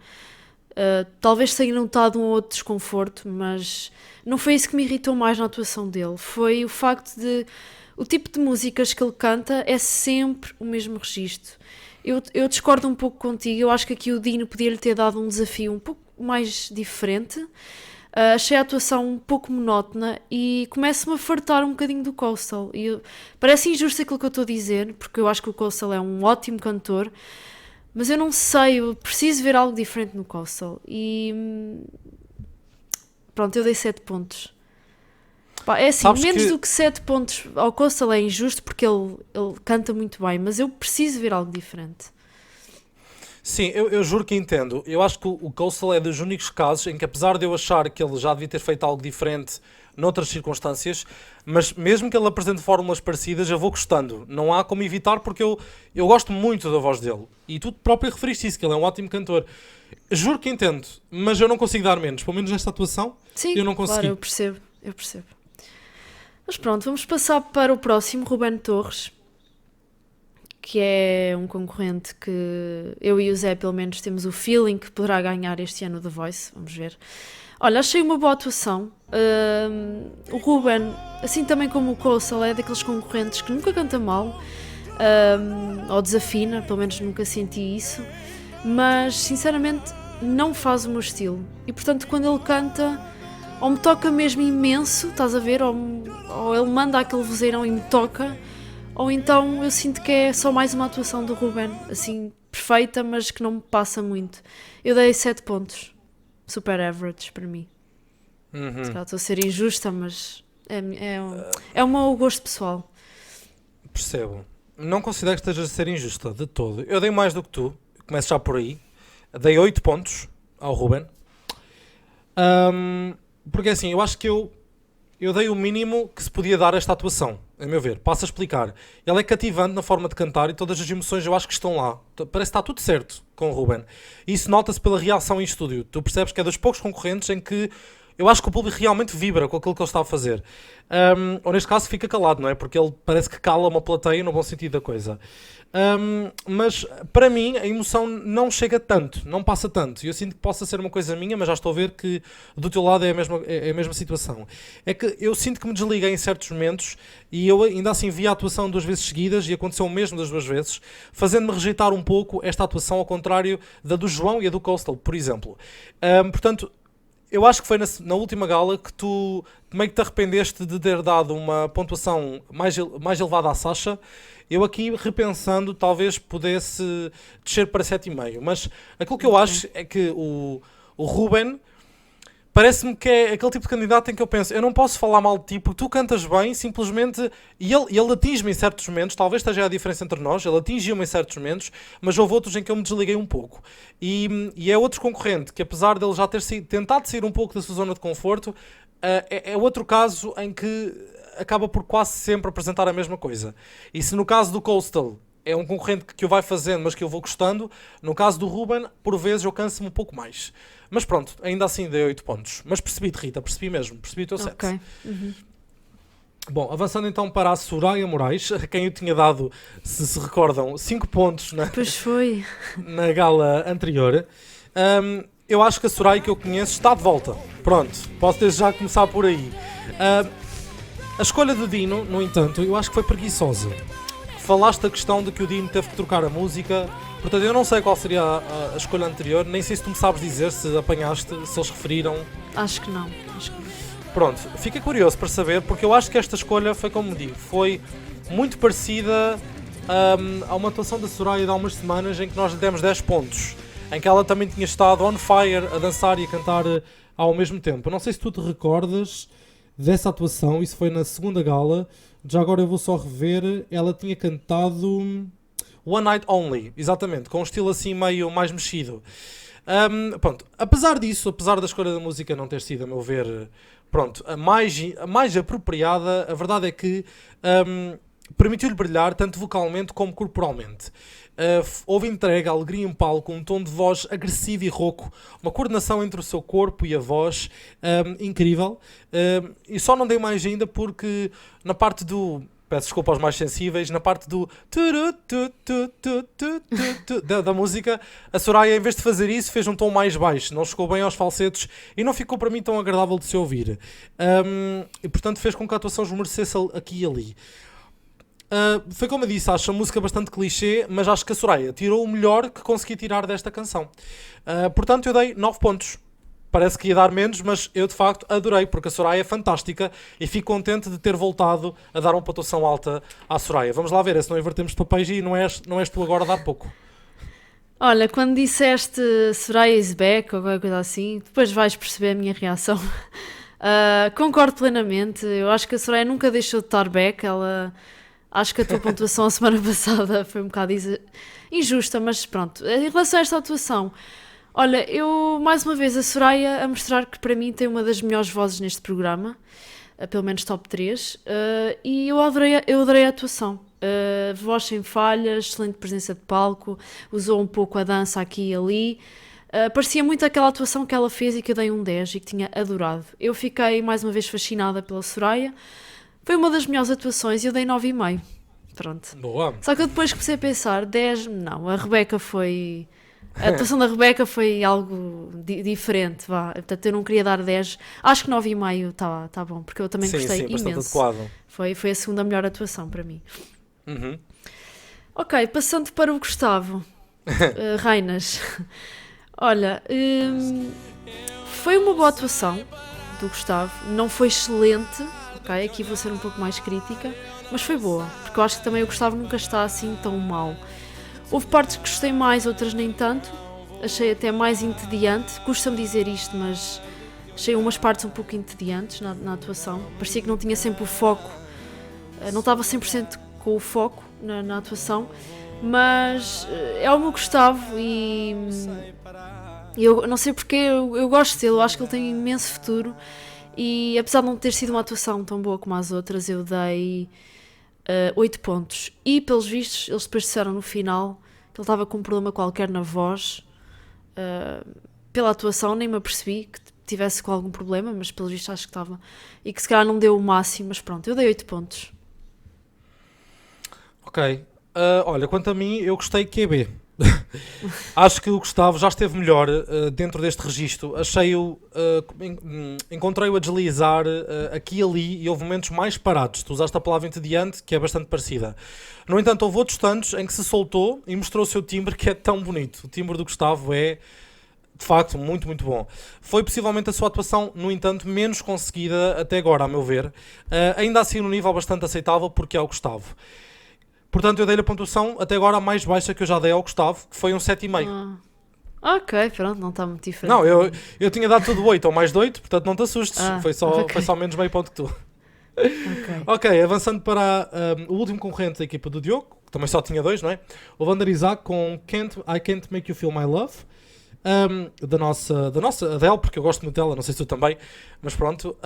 Talvez tenha notado um outro desconforto, mas não foi isso que me irritou mais na atuação dele. Foi o facto de o tipo de músicas que ele canta é sempre o mesmo registro. Eu discordo um pouco contigo. Eu acho que aqui o Dino podia-lhe ter dado um desafio um pouco mais diferente. Achei a atuação um pouco monótona e começo-me a fartar um bocadinho do Coastal. Parece injusto aquilo que eu estou a dizer, porque eu acho que o Coastal é um ótimo cantor, mas eu não sei, eu preciso ver algo diferente no Coastal. E pronto, eu dei 7 pontos. É assim, Sabes menos que do que 7 pontos ao Coastal é injusto, porque ele canta muito bem, mas eu preciso ver algo diferente. Sim, eu juro que entendo. Eu acho que o Coastal é dos únicos casos em que, apesar de eu achar que ele já devia ter feito algo diferente noutras circunstâncias, mas mesmo que ele apresente fórmulas parecidas, eu vou gostando. Não há como evitar, porque eu gosto muito da voz dele. E tu próprio referiste isso, que ele é um ótimo cantor. Juro que entendo, mas eu não consigo dar menos. Pelo menos nesta atuação, sim, eu não consegui. Claro, eu percebo. Mas pronto, vamos passar para o próximo, Ruben Torres, que é um concorrente que eu e o Zé, pelo menos, temos o feeling que poderá ganhar este ano The Voice. Vamos ver. Olha, achei uma boa atuação. O Ruben, assim também como o Coastal, é daqueles concorrentes que nunca canta mal, ou desafina, pelo menos nunca senti isso, mas sinceramente não faz o meu estilo. E portanto, quando ele canta, ou me toca mesmo imenso, estás a ver? Ou ele manda aquele vozeirão e me toca, ou então eu sinto que é só mais uma atuação do Ruben, assim, perfeita, mas que não me passa muito. Eu dei 7 pontos. super average para mim. Uhum. Se calhar estou a ser injusta, mas é o meu gosto pessoal. Percebo. Não considero que estejas a ser injusta de todo. Eu dei mais do que tu, começo já por aí. Dei 8 pontos ao Ruben. Porque assim, eu acho que eu dei o mínimo que se podia dar a esta atuação, a meu ver. Passo a explicar. Ele é cativante na forma de cantar e todas as emoções eu acho que estão lá. Parece que está tudo certo com o Ruben. E isso nota-se pela reação em estúdio. Tu percebes que é dos poucos concorrentes em que eu acho que o público realmente vibra com aquilo que ele está a fazer. Ou neste caso fica calado, não é? Porque ele parece que cala uma plateia no bom sentido da coisa. Mas para mim a emoção não chega tanto, não passa tanto. Eu sinto que possa ser uma coisa minha, mas já estou a ver que do teu lado é a mesma situação. É que eu sinto que me desliguei em certos momentos e eu ainda assim vi a atuação 2 vezes seguidas e aconteceu o mesmo das 2 vezes, fazendo-me rejeitar um pouco esta atuação, ao contrário da do João e a do Coastal, por exemplo. Portanto, eu acho que foi na última gala que tu meio que te arrependeste de ter dado uma pontuação mais elevada à Sasha. Eu aqui, repensando, talvez pudesse descer para 7,5. Mas aquilo que eu acho é que o Ruben parece-me que é aquele tipo de candidato em que eu penso, eu não posso falar mal de ti porque tu cantas bem, simplesmente, e ele atinge-me em certos momentos, talvez esteja a diferença entre nós, ele atingiu-me em certos momentos, mas houve outros em que eu me desliguei um pouco. E é outro concorrente que, apesar dele já ter tentado sair um pouco da sua zona de conforto, é outro caso em que acaba por quase sempre apresentar a mesma coisa. E se no caso do Coastal é um concorrente que eu vai fazendo, mas que eu vou gostando, no caso do Ruben, por vezes eu canso-me um pouco mais. Mas pronto, ainda assim dei 8 pontos. Mas percebi-te, Rita, percebi o teu 7. Ok. Uhum. Bom, avançando então para a Soraya Moraes, a quem eu tinha dado, se recordam, 5 pontos Pois foi. na gala anterior. Eu acho que a Soraya que eu conheço está de volta. Pronto, posso desde já começar por aí. A escolha do Dino, no entanto, eu acho que foi preguiçosa. Falaste da questão de que o Dino teve que trocar a música, portanto eu não sei qual seria a escolha anterior, nem sei se tu me sabes dizer, se apanhaste, se eles referiram. Acho que não. Pronto, fica curioso para saber, porque eu acho que esta escolha foi, como digo, foi muito parecida a uma atuação da Soraya de há umas semanas em que nós lhe demos 10 pontos, em que ela também tinha estado on fire, a dançar e a cantar ao mesmo tempo. Eu não sei se tu te recordas dessa atuação, isso foi na segunda gala. Já agora eu vou só rever. Ela tinha cantado One Night Only, exatamente, com um estilo assim meio mais mexido. Pronto, apesar disso, apesar da escolha da música não ter sido, a meu ver, pronto, a mais apropriada, a verdade é que permitiu-lhe brilhar tanto vocalmente como corporalmente. Houve entrega, alegria em palco, um tom de voz agressivo e rouco, uma coordenação entre o seu corpo e a voz incrível. E só não dei mais ainda porque na parte do... Peço desculpa aos mais sensíveis, na parte do da música, a Soraya, em vez de fazer isso, fez um tom mais baixo, não chegou bem aos falsetes e não ficou para mim tão agradável de se ouvir. E portanto fez com que a atuação esmorecesse aqui e ali. Foi como eu disse, acho a música bastante clichê, mas acho que a Soraya tirou o melhor que consegui tirar desta canção. Portanto, eu dei 9 pontos. Parece que ia dar menos, mas eu de facto adorei, porque a Soraya é fantástica e fico contente de ter voltado a dar uma pontuação alta à Soraya. Vamos lá ver, se não invertemos de papéis e não és tu agora a dar pouco. Olha, quando disseste Soraya is back ou qualquer coisa assim, depois vais perceber a minha reação. Concordo plenamente, eu acho que a Soraya nunca deixou de estar back, acho que a tua pontuação a semana passada foi um bocado injusta, mas pronto. Em relação a esta atuação, olha, eu, mais uma vez, a Soraya a mostrar que para mim tem uma das melhores vozes neste programa, pelo menos top 3, e eu adorei a atuação. Voz sem falhas, excelente presença de palco, usou um pouco a dança aqui e ali. Parecia muito aquela atuação que ela fez e que eu dei um 10 e que tinha adorado. Eu fiquei, mais uma vez, fascinada pela Soraya. Foi uma das melhores atuações e eu dei 9,5. Pronto. Boa. Só que eu depois comecei a pensar, 10, não, a Rebeca foi... A atuação da Rebeca foi algo diferente, vá. Portanto, eu não queria dar 10. Acho que 9,5 tá bom, porque eu também gostei imenso. Bastante adequado. Foi a segunda melhor atuação para mim. Uhum. Ok, passando para o Gustavo. Reinas. Olha, foi uma boa atuação do Gustavo. Não foi excelente, ok? Aqui vou ser um pouco mais crítica, mas foi boa, porque eu acho que também o Gustavo nunca está assim tão mal. Houve partes que gostei mais, outras nem tanto. achei até mais entediante. Custa-me dizer isto, mas achei umas partes um pouco entediantes na atuação. Parecia que não tinha sempre o foco, não estava 100% com o foco na atuação, mas é o meu Gustavo e eu não sei porque eu gosto dele, eu acho que ele tem imenso futuro e apesar de não ter sido uma atuação tão boa como as outras, eu dei 8 pontos e pelos vistos eles depois disseram no final que ele estava com um problema qualquer na voz. Pela atuação nem me apercebi que tivesse com algum problema, mas pelos vistos acho que estava e que se calhar não deu o máximo, mas pronto, eu dei 8 pontos. Ok. Olha, quanto a mim, eu gostei QB. Acho que o Gustavo já esteve melhor dentro deste registro. Encontrei-o a deslizar aqui e ali e houve momentos mais parados. Tu usaste a palavra entediante, que é bastante parecida. No entanto, houve outros tantos em que se soltou e mostrou o seu timbre, que é tão bonito. O timbre do Gustavo é, de facto, muito, muito bom. Foi possivelmente a sua atuação, no entanto, menos conseguida até agora, a meu ver. Ainda assim, num nível bastante aceitável, porque é o Gustavo. Portanto, eu dei-lhe a pontuação até agora a mais baixa que eu já dei ao Gustavo, que foi um 7,5. Ok, pronto, não está muito diferente. Não, eu tinha dado tudo 8 ou mais de 8, portanto não te assustes. Foi só menos meio ponto que tu. Ok, avançando para o último concorrente da equipa do Diogo, que também só tinha 2, não é? O Vander Isaac com I Can't Make You Feel My Love. Da nossa Adele, porque eu gosto muito dela, não sei se tu também, mas pronto.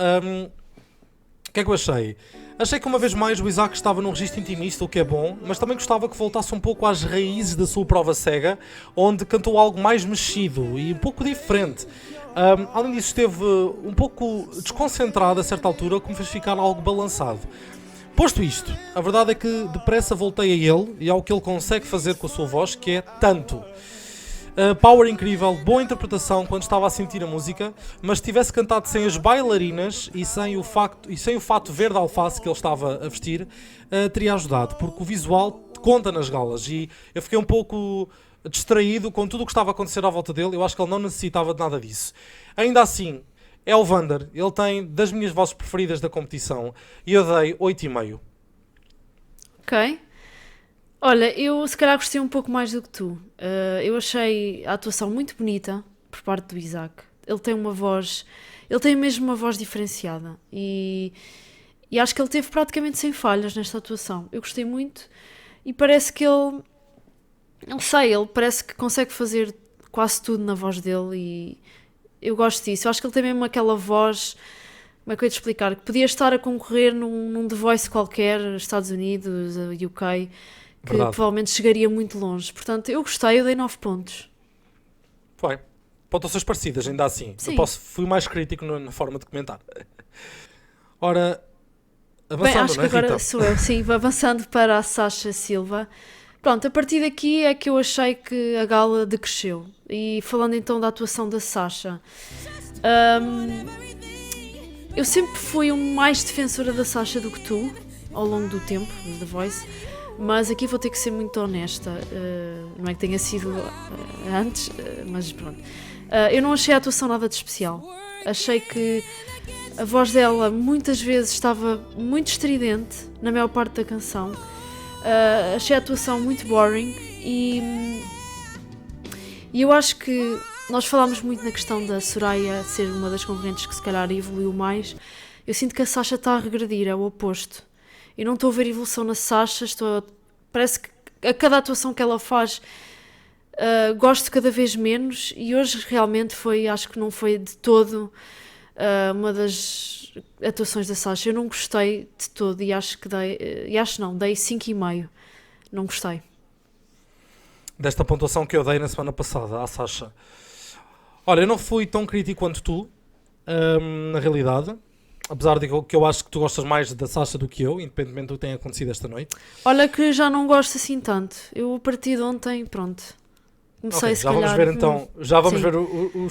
O que é que eu achei? Achei que uma vez mais o Isaac estava num registro intimista, o que é bom, mas também gostava que voltasse um pouco às raízes da sua prova cega, onde cantou algo mais mexido e um pouco diferente. Além disso, esteve um pouco desconcentrado a certa altura, o que me fez ficar algo balançado. Posto isto, a verdade é que depressa voltei a ele e ao que ele consegue fazer com a sua voz, que é tanto. Power incrível, boa interpretação quando estava a sentir a música, mas se tivesse cantado sem as bailarinas e sem o fato verde alface que ele estava a vestir, teria ajudado, porque o visual conta nas galas e eu fiquei um pouco distraído com tudo o que estava a acontecer à volta dele. Eu acho que ele não necessitava de nada disso. Ainda assim, é o Vander, ele tem das minhas vozes preferidas da competição e eu dei 8,5. Ok. Olha, eu se calhar gostei um pouco mais do que tu. Eu achei a atuação muito bonita por parte do Isaac. Ele tem mesmo uma voz diferenciada e acho que ele teve praticamente sem falhas nesta atuação. Eu gostei muito e parece que ele, não sei, ele parece que consegue fazer quase tudo na voz dele e eu gosto disso. Eu acho que ele tem mesmo aquela voz, como é que eu ia te explicar, que podia estar a concorrer num The Voice qualquer, Estados Unidos, UK, que Verdade. provavelmente chegaria muito longe. Portanto, eu gostei, eu dei 9 pontos. Foi. Pontuações parecidas, ainda assim. Sim. Fui mais crítico na forma de comentar. Ora, Bem, avançando, acho não que é, agora Rita? sou eu, sim, avançando para a Sasha Silva. Pronto, a partir daqui é que eu achei que a gala decresceu. E falando então da atuação da Sasha, eu sempre fui mais defensora da Sasha do que tu, ao longo do tempo, da The Voice, mas aqui vou ter que ser muito honesta, não é que tenha sido antes, mas pronto. Eu não achei a atuação nada de especial. Achei que a voz dela muitas vezes estava muito estridente na maior parte da canção. Achei a atuação muito boring e eu acho que nós falámos muito na questão da Soraya ser uma das concorrentes que se calhar evoluiu mais. Eu sinto que a Sasha está a regredir, é o oposto. Eu não estou a ver evolução na Sasha, parece que a cada atuação que ela faz gosto cada vez menos e hoje realmente acho que não foi de todo uma das atuações da Sasha. Eu não gostei de todo e dei 5,5. Não gostei. Desta pontuação que eu dei na semana passada à Sasha. Olha, eu não fui tão crítico quanto tu, na realidade. Apesar de que eu acho que tu gostas mais da Sasha do que eu, independentemente do que tenha acontecido esta noite. Olha que já não gosto assim tanto. Eu a partir de ontem, pronto. Comecei se calhar... Vamos ver então, já vamos sim. ver o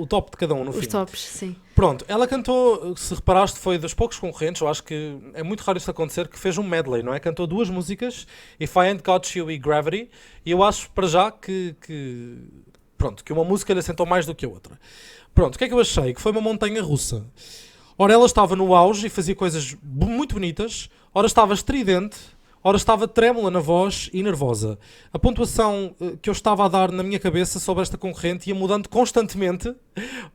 top de cada um no fim. Os tops, sim. Pronto, ela cantou, se reparaste, foi dos poucos concorrentes, eu acho que é muito raro isto acontecer, que fez um medley, não é? Cantou 2 músicas, If I Ain't Got You e Gravity, e eu acho para já que uma música lhe assentou mais do que a outra. Pronto, o que é que eu achei? Que foi uma montanha russa. Ora, ela estava no auge e fazia coisas muito bonitas, ora estava estridente, ora estava trêmula na voz e nervosa. A pontuação que eu estava a dar na minha cabeça sobre esta concorrente ia mudando constantemente,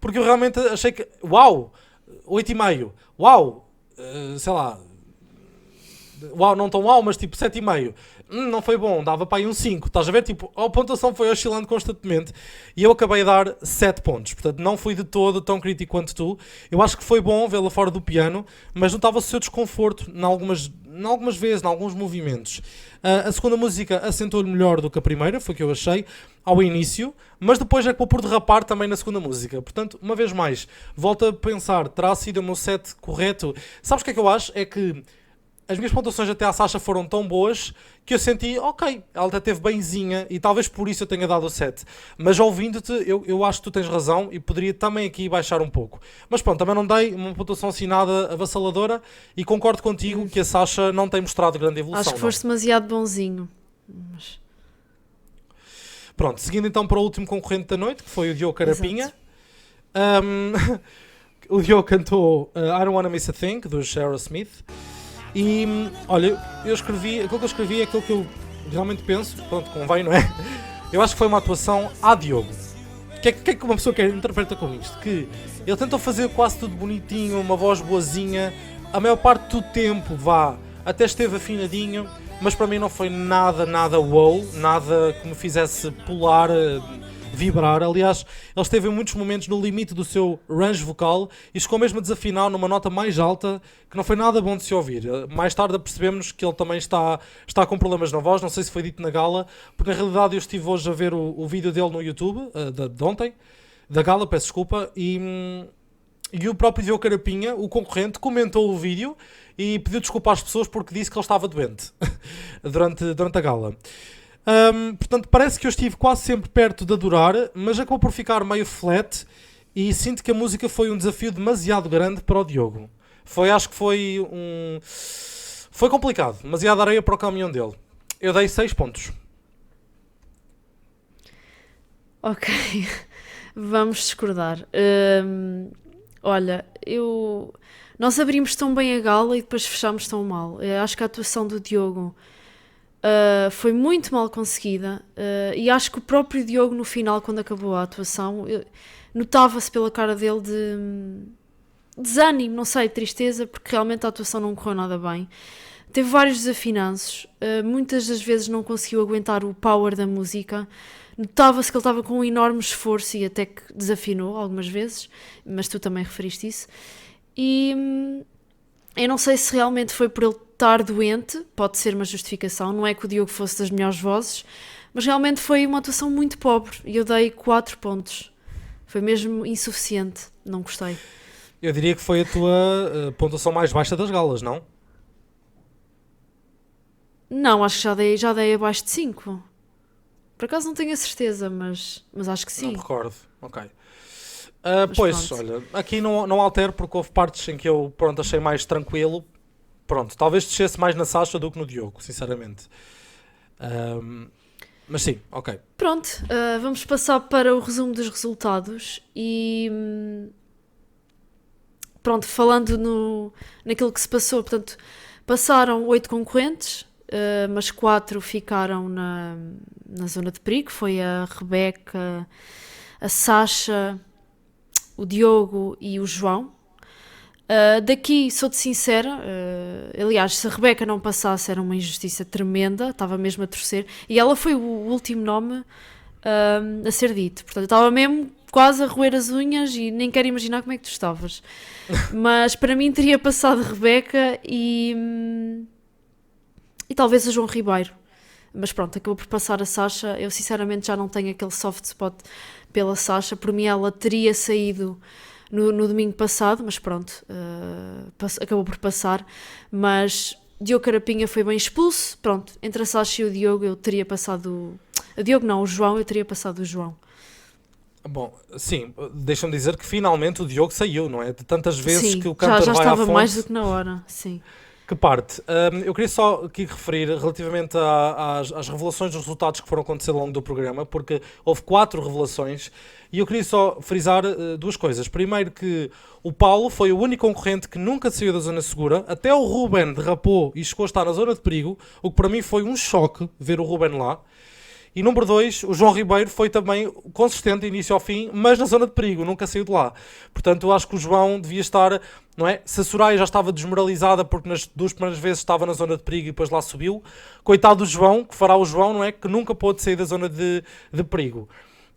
porque eu realmente achei que, uau, 8,5, uau, sei lá, uau, não tão uau, mas tipo 7,5. Não foi bom, dava para aí um 5. Estás a ver? Tipo, a pontuação foi oscilando constantemente e eu acabei a dar 7 pontos. Portanto, não fui de todo tão crítico quanto tu. Eu acho que foi bom vê-la fora do piano, mas notava-se o seu desconforto em algumas vezes, em alguns movimentos. A segunda música assentou-lhe melhor do que a primeira, foi o que eu achei, ao início, mas depois acabou por derrapar também na segunda música. Portanto, uma vez mais, volto a pensar, terá sido o meu set correto? Sabes o que é que eu acho? É que as minhas pontuações até à Sasha foram tão boas que eu senti, ok, ela até teve benzinha e talvez por isso eu tenha dado o 7. Mas ouvindo-te, eu acho que tu tens razão e poderia também aqui baixar um pouco. Mas pronto, também não dei uma pontuação assim nada avassaladora e concordo contigo que a Sasha não tem mostrado grande evolução. Acho que foste demasiado bonzinho. Mas... Pronto, seguindo então para o último concorrente da noite, que foi o Diogo Carapinha. O Diogo cantou I Don't Wanna Miss a Thing, do Aerosmith. E, olha, aquilo que eu escrevi é aquilo que eu realmente penso, pronto, convém, não é? Eu acho que foi uma atuação à Diogo. O que é que uma pessoa quer interpreta com isto? Que ele tentou fazer quase tudo bonitinho, uma voz boazinha, a maior parte do tempo, até esteve afinadinho, mas para mim não foi nada wow, nada que me fizesse pular, vibrar. Aliás, ele esteve em muitos momentos no limite do seu range vocal e chegou mesmo a desafinar numa nota mais alta, que não foi nada bom de se ouvir. Mais tarde percebemos que ele também está com problemas na voz, não sei se foi dito na gala, porque na realidade eu estive hoje a ver o vídeo dele no YouTube, de ontem, da gala, peço desculpa, e o próprio Diogo Carapinha, o concorrente, comentou o vídeo e pediu desculpa às pessoas porque disse que ele estava doente durante a gala. Portanto, parece que eu estive quase sempre perto de adorar, mas acabou por ficar meio flat e sinto que a música foi um desafio demasiado grande para o Diogo. Acho que foi complicado, demasiada areia para o caminhão dele. Eu dei 6 pontos. Ok, vamos discordar. Olha, nós abrimos tão bem a gala e depois fechámos tão mal. Acho que a atuação do Diogo foi muito mal conseguida e acho que o próprio Diogo no final, quando acabou a atuação, notava-se pela cara dele de desânimo, não sei, tristeza, porque realmente a atuação não correu nada bem. Teve vários desafinanços, muitas das vezes não conseguiu aguentar o power da música. Notava-se que ele estava com um enorme esforço e até que desafinou algumas vezes, mas tu também referiste isso. E eu não sei se realmente foi por ele estar doente, pode ser uma justificação, não é que o Diogo fosse das melhores vozes, mas realmente foi uma atuação muito pobre e eu dei 4 pontos. Foi mesmo insuficiente, não gostei. Eu diria que foi a tua pontuação mais baixa das galas, não? Não, acho que já dei abaixo de 5. Por acaso não tenho a certeza, mas acho que sim. Não me recordo, ok. Pois, olha, aqui não altero porque houve partes em que eu achei mais tranquilo. Pronto, talvez descesse mais na Sasha do que no Diogo, sinceramente. Mas sim, ok. Pronto, vamos passar para o resumo dos resultados e pronto, falando naquilo que se passou, portanto, passaram 8 concorrentes, mas 4 ficaram na zona de perigo, foi a Rebeca, a Sasha, o Diogo e o João. Daqui, sou-te sincera, aliás, se a Rebeca não passasse era uma injustiça tremenda, estava mesmo a torcer, e ela foi o último nome a ser dito, portanto eu estava mesmo quase a roer as unhas e nem quero imaginar como é que tu estavas. Mas para mim teria passado a Rebeca e talvez o João Ribeiro. Mas pronto, acabou por passar a Sasha. Eu sinceramente já não tenho aquele soft spot pela Sasha. Por mim ela teria saído no domingo passado, mas pronto, acabou por passar. Mas Diogo Carapinha foi bem expulso. Pronto, entre a Sasha e o Diogo eu teria passado... O Diogo não, o João, eu teria passado o João. Bom, sim, deixa-me dizer que finalmente o Diogo saiu, não é? De tantas vezes sim, que o cantor já vai à estava fonte, mais do que na hora, sim. Que parte? Eu queria só aqui referir relativamente às revelações dos resultados que foram acontecer ao longo do programa, porque houve 4 revelações e eu queria só frisar duas coisas. Primeiro que o Paulo foi o único concorrente que nunca saiu da zona segura, até o Ruben derrapou e chegou a estar na zona de perigo, o que para mim foi um choque ver o Ruben lá. E número 2, o João Ribeiro foi também consistente, início ao fim, mas na zona de perigo, nunca saiu de lá. Portanto, eu acho que o João devia estar, não é? Se a Soraya já estava desmoralizada porque nas 2 primeiras vezes estava na zona de perigo e depois lá subiu, coitado do João, que fará o João, não é? Que nunca pôde sair da zona de perigo.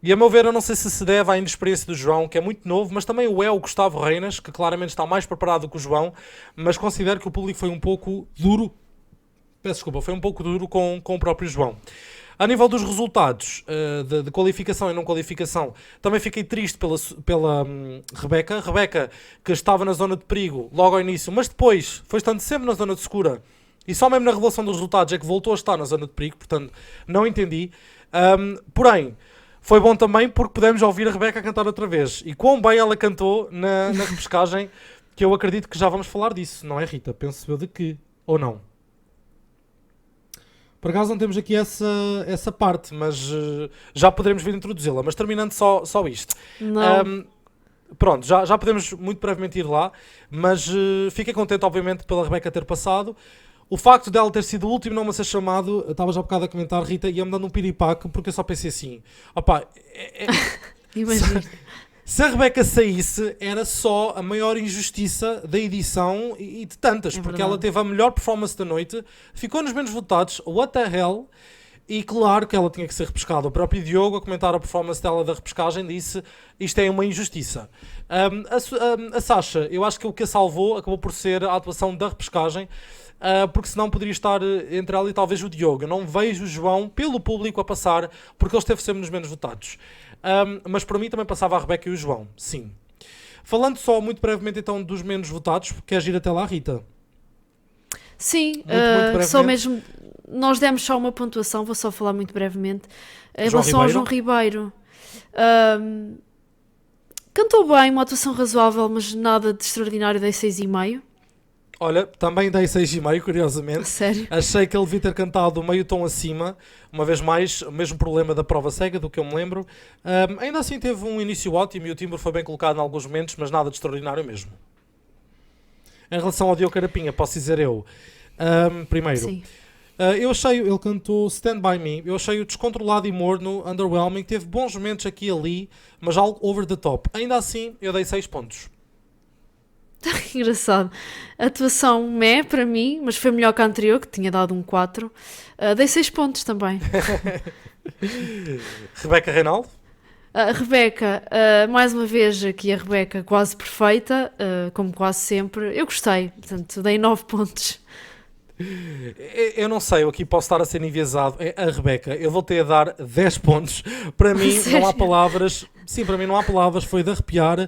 E a meu ver, eu não sei se deve à inexperiência do João, que é muito novo, mas também o Gustavo Reinas, que claramente está mais preparado que o João, mas considero que o público foi um pouco duro, foi um pouco duro com o próprio João. A nível dos resultados de qualificação e não qualificação, também fiquei triste pela Rebeca. Rebeca, que estava na zona de perigo logo ao início, mas depois foi estando sempre na zona de segura. E só mesmo na revelação dos resultados é que voltou a estar na zona de perigo, portanto, não entendi. Porém, foi bom também porque pudemos ouvir a Rebeca cantar outra vez. E quão bem ela cantou na repescagem, que eu acredito que já vamos falar disso, não é, Rita? Penso eu de que, ou não? Por acaso não temos aqui essa parte, mas já poderemos vir introduzi-la. Mas terminando só isto. Não. Pronto, já podemos muito brevemente ir lá, mas fiquei contente, obviamente, pela Rebeca ter passado. O facto dela ter sido o último nome a ser chamado, eu estava já há bocado a comentar, Rita, ia-me dando um piripaque, porque eu só pensei assim, opá, Imagina. se a Rebeca saísse, era só a maior injustiça da edição e de tantas, porque verdade. ela teve a melhor performance da noite, ficou nos menos votados, what the hell, e claro que ela tinha que ser repescada. O próprio Diogo, a comentar a performance dela da repescagem, disse isto é uma injustiça. A Sasha, eu acho que o que a salvou acabou por ser a atuação da repescagem, porque senão poderia estar entre ela e talvez o Diogo. Eu não vejo o João pelo público a passar, porque ele esteve sempre nos menos votados. Mas para mim também passava a Rebeca e o João, sim. Falando só muito brevemente então dos menos votados, queres ir até lá, Rita? Sim, Muito brevemente. só mesmo. Nós demos só uma pontuação, vou só falar muito brevemente. Em João relação ao Ribeiro. João Ribeiro, cantou bem, uma atuação razoável, mas nada de extraordinário, dei 6,5. Olha, também dei 6,5, A curiosamente. sério. Achei que ele devia ter cantado meio tom acima, uma vez mais, o mesmo problema da prova cega, do que eu me lembro. Ainda assim teve um início ótimo e o timbre foi bem colocado em alguns momentos, mas nada de extraordinário mesmo. Em relação ao Diogo Carapinha, posso dizer eu, primeiro, Sim. eu achei, ele cantou Stand By Me, eu achei-o descontrolado e morno, underwhelming, teve bons momentos aqui e ali, mas algo over the top. Ainda assim, eu dei 6 pontos. Engraçado. A atuação para mim, mas foi melhor que a anterior, que tinha dado um 4. Dei 6 pontos também. Rebeca Reinaldo? A Rebeca, mais uma vez aqui a Rebeca quase perfeita, como quase sempre. Eu gostei, portanto dei 9 pontos. Eu não sei, eu aqui posso estar a ser enviesado. É a Rebeca, eu voltei a dar 10 pontos. Para mim Sério? não há palavras. Sim, para mim não há palavras, foi de arrepiar.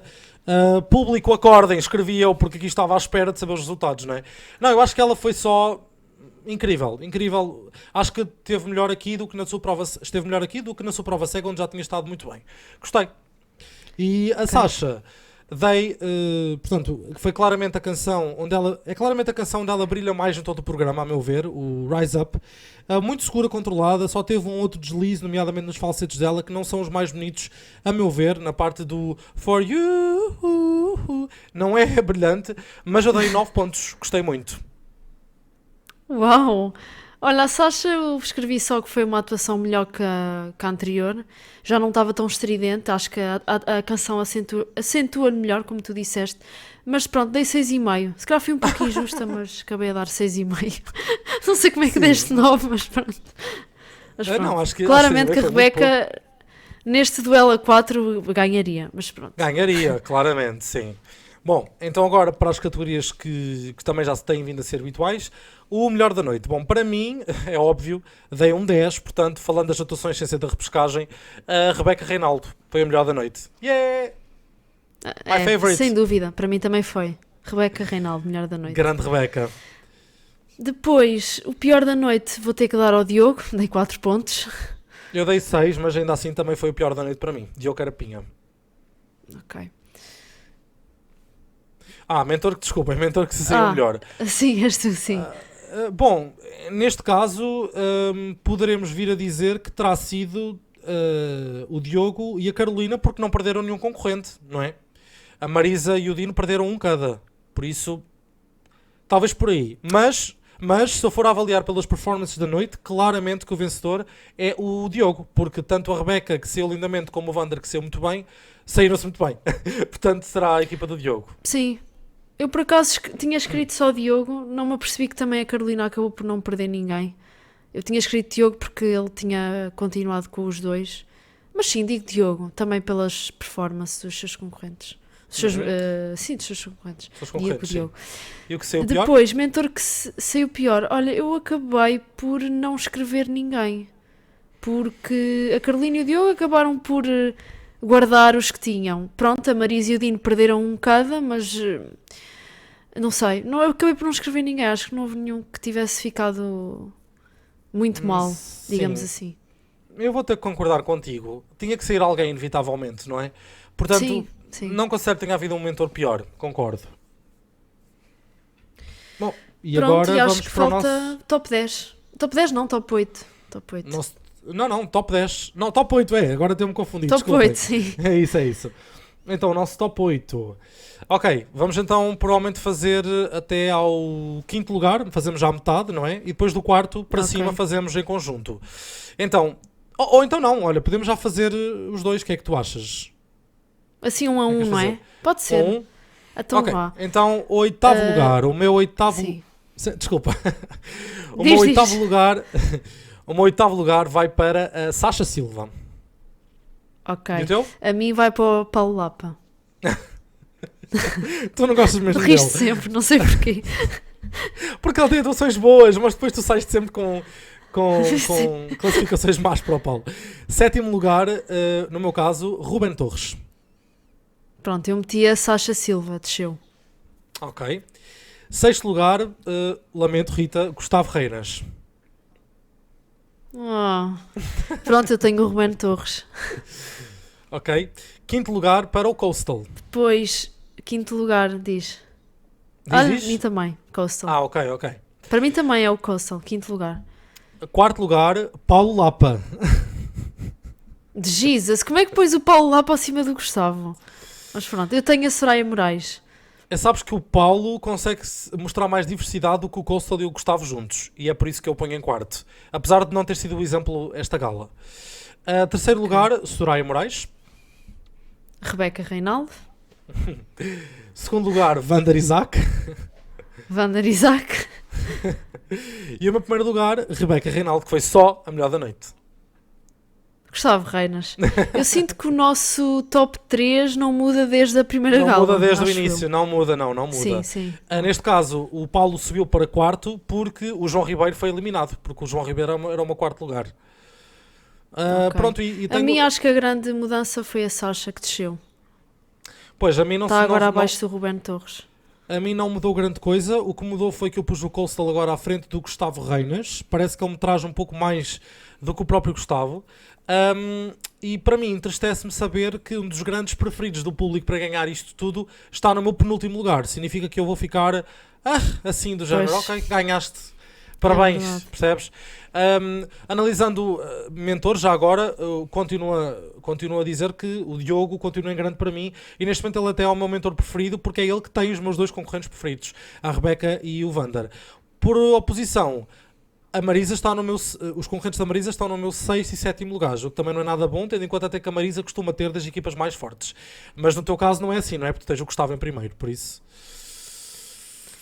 Público, acordem, escrevi eu, porque aqui estava à espera de saber os resultados, não é? Não, eu acho que ela foi só incrível, incrível. Acho que esteve melhor aqui do que na sua prova cega, onde já tinha estado muito bem. Gostei. E a Sasha, dei, portanto, foi claramente a canção onde ela brilha mais em todo o programa, a meu ver, o Rise Up. Muito segura, controlada, só teve um outro deslize, nomeadamente nos falsetes dela, que não são os mais bonitos, a meu ver, na parte do For You. Não é brilhante, mas eu dei 9 pontos, gostei muito. Uau! Olha, a Sasha, eu escrevi só que foi uma atuação melhor que a anterior. Já não estava tão estridente, acho que a canção acentua-lhe melhor, como tu disseste. Mas pronto, dei 6,5. Se calhar fui um pouco injusta, mas acabei a dar 6,5. Não sei como é que Sim. deste 9, mas pronto. Mas pronto. Não, acho que claramente que a foi muito pouco. Rebeca, neste duelo a 4, ganharia. Mas pronto. Ganharia, claramente, sim. Bom, então agora para as categorias que também já se têm vindo a ser habituais, o melhor da noite. Bom, para mim, é óbvio, dei um 10, portanto, falando das atuações sem ser da repescagem, a Rebeca Reinaldo foi a melhor da noite. Yeah! My favorite. Sem dúvida, para mim também foi. Rebeca Reinaldo, melhor da noite. Grande Rebeca. Depois, o pior da noite, vou ter que dar ao Diogo, dei 4 pontos. Eu dei 6, mas ainda assim também foi o pior da noite para mim. Diogo Carapinha. Ok. Desculpa, mentor que se saiu melhor. Sim, és tu, sim. Bom, neste caso, poderemos vir a dizer que terá sido o Diogo e a Carolina, porque não perderam nenhum concorrente, não é? A Marisa e o Dino perderam um cada. Por isso, talvez por aí. Mas se eu for a avaliar pelas performances da noite, claramente que o vencedor é o Diogo. Porque tanto a Rebeca, que saiu lindamente, como o Wander, que saiu muito bem, saíram-se muito bem. Portanto, será a equipa do Diogo. Sim. Eu, por acaso, tinha escrito só Diogo. Não me apercebi que também a Carolina acabou por não perder ninguém. Eu tinha escrito Diogo porque ele tinha continuado com os dois. Mas sim, digo Diogo. Também pelas performances dos seus concorrentes. Sim, dos seus concorrentes. Diogo. E o que saiu pior? Depois, mentor que saiu pior. Olha, eu acabei por não escrever ninguém. Porque a Carolina e o Diogo acabaram por guardar os que tinham. Pronto, a Marisa e o Dino perderam um cada, mas não sei. Não, eu acabei por não escrever ninguém. Acho que não houve nenhum que tivesse ficado muito mal, digamos assim. Eu vou ter que concordar contigo. Tinha que sair alguém, inevitavelmente, não é? Portanto, sim. Não considero que tenha havido um mentor pior. Concordo. Bom, e pronto, agora e acho vamos que para falta o nosso... top 10. Top 10 não, top 8. Top 8. Não, top 10. Não, top 8 agora tenho-me confundido. Top desculpem. 8, sim. É isso. Então, o nosso top 8. Ok, vamos então provavelmente fazer até ao quinto lugar, fazemos já a metade, não é? E depois do quarto para cima fazemos em conjunto. Então, ou então não, olha, podemos já fazer os dois, o que é que tu achas? Assim 1 a 1, não é? Pode ser. Então vá. Então, o oitavo lugar, o meu oitavo... Sim. Desculpa. O meu oitavo lugar... O meu oitavo lugar vai para a Sasha Silva. Ok. E o teu? A mim vai para o Paulo Lapa. Tu não gostas mesmo dele? Riste sempre, não sei porquê. Porque ele tem atuações boas, mas depois tu sais sempre com classificações más para o Paulo. Sétimo lugar, no meu caso, Ruben Torres. Pronto, eu meti a Sasha Silva, desceu. Ok. Sexto lugar, lamento, Rita, Gustavo Reinas. Pronto, eu tenho o Ruben Torres. Ok. Quinto lugar para o Coastal. Depois, quinto lugar, diz. Diz? Mim também, Coastal. Ok. Para mim também é o Coastal, quinto lugar. Quarto lugar, Paulo Lapa. Jesus, como é que pôs o Paulo Lapa acima do Gustavo? Mas pronto, eu tenho a Soraya Moraes. Sabes que o Paulo consegue mostrar mais diversidade do que o Coastal e o Gustavo juntos. E é por isso que eu ponho em quarto. Apesar de não ter sido o exemplo esta gala. Terceiro lugar, Soraya Moraes. Rebeca Reinaldo. Segundo lugar, Wander Isaac. E o meu primeiro lugar, Rebeca Reinaldo, que foi só a melhor da noite. Gustavo Reinas. Eu sinto que o nosso top 3 não muda desde a primeira gala. Não muda desde o início, não muda. Sim. Neste caso, o Paulo subiu para quarto porque o João Ribeiro foi eliminado, porque o João Ribeiro era o meu quarto lugar. Okay. Pronto, A mim acho que a grande mudança foi a Sasha que desceu. Pois, a mim não está agora abaixo do Ruben Torres. A mim não mudou grande coisa. O que mudou foi que eu pus o Coastal agora à frente do Gustavo Reinas. Parece que ele me traz um pouco mais do que o próprio Gustavo. E para mim entristece-me saber que um dos grandes preferidos do público para ganhar isto tudo está no meu penúltimo lugar. Significa que eu vou ficar assim do género. Pois. Ok, ganhaste. Parabéns, percebes? Analisando mentor, já agora, continuo a dizer que o Diogo continua em grande para mim e neste momento ele até é o meu mentor preferido porque é ele que tem os meus dois concorrentes preferidos, a Rebeca e o Wander. Por oposição, a Marisa está no meu, os concorrentes da Marisa estão no meu 6º e 7º lugar, o que também não é nada bom, tendo em conta até que a Marisa costuma ter das equipas mais fortes. Mas no teu caso não é assim, não é? Porque tu tens o Gustavo em primeiro, por isso...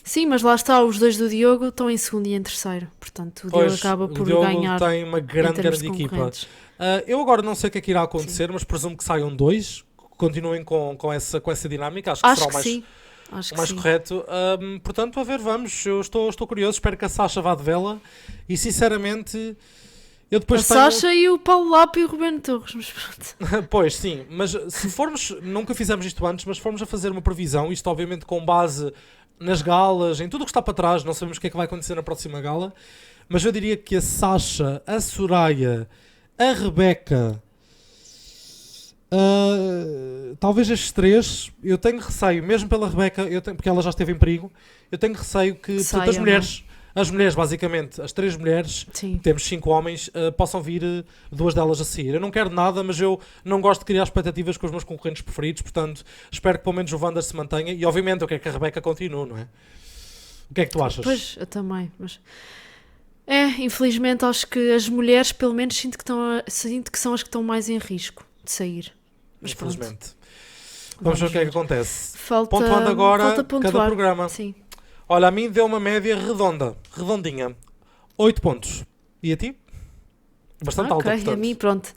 Sim, mas lá está, os dois do Diogo estão em segundo e em terceiro. Portanto, o Diogo acaba por ganhar. O Diogo tem uma grande equipa. Eu agora não sei o que é que irá acontecer, mas presumo que saiam dois, continuem com essa dinâmica. Acho que será o mais correto. Portanto, a ver, vamos. Eu estou curioso, espero que a Sasha vá de vela e sinceramente... Eu depois Sasha e o Paulo Lapa e o Ruben Torres, mas pronto. Pois, sim, mas se formos, nunca fizemos isto antes, mas formos a fazer uma previsão, isto obviamente com base nas galas, em tudo o que está para trás, não sabemos o que é que vai acontecer na próxima gala, mas eu diria que a Sasha, a Soraya, a Rebeca, Talvez estes três, eu tenho receio, mesmo pela Rebeca, porque ela já esteve em perigo, eu tenho receio que portanto, as mulheres, basicamente, as 3 mulheres, Sim. temos 5 homens, possam vir 2 delas a sair. Eu não quero nada, mas eu não gosto de criar expectativas com os meus concorrentes preferidos, portanto, espero que pelo menos o Wander se mantenha e, obviamente, eu quero que a Rebeca continue, não é? O que é que tu achas? Pois, eu também, mas... infelizmente acho que as mulheres, pelo menos, sinto que são as que estão mais em risco de sair. Mas infelizmente. Pronto. Vamos ver o que é que acontece. Falta, Pontuando agora falta pontuar. cada programa. Sim. Olha, a mim deu uma média redondinha. 8 pontos. E a ti? Bastante alta, portanto. A mim, pronto.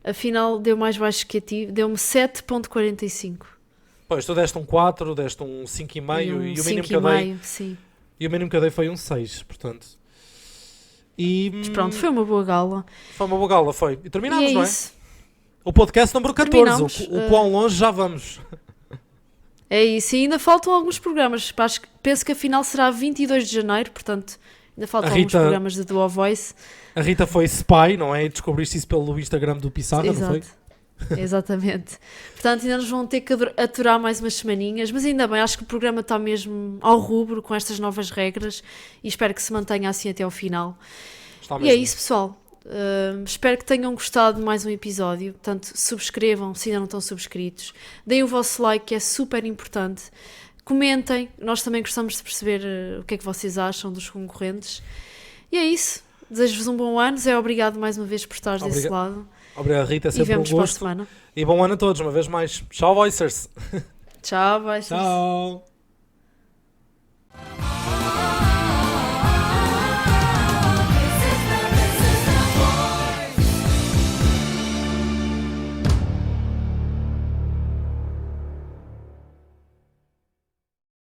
Afinal, deu mais baixo que a ti. Deu-me 7.45. Pois, tu deste um 4, deste um 5,5 e o mínimo que eu dei... Sim. E o mínimo que eu dei foi um 6, portanto. Mas pronto, foi uma boa gala. Foi uma boa gala, foi. E terminamos, E é não é? isso. O podcast número 14. Terminamos, O quão longe já vamos. É isso. E ainda faltam alguns programas. Penso que a final será 22 de janeiro, portanto, ainda faltam alguns programas de Duo Voice. A Rita foi spy, não é? E descobriste isso pelo Instagram do Pissarra, Exato. não foi? Exatamente. Portanto, ainda nos vão ter que aturar mais umas semaninhas, mas ainda bem, acho que o programa está mesmo ao rubro com estas novas regras e espero que se mantenha assim até ao final. Está E mesmo. é isso, pessoal. Espero que tenham gostado de mais um episódio. Portanto, subscrevam se ainda não estão subscritos. Deem o vosso like, que é super importante. Comentem, nós também gostamos de perceber o que é que vocês acham dos concorrentes. E é isso. Desejo-vos um bom ano. Zé, obrigado mais uma vez por estares desse lado. Obrigado, Rita. É E sempre um vemos para a gosto. semana. E bom ano a todos, uma vez mais. Tchau, Voicers. Tchau, bye. Tchau.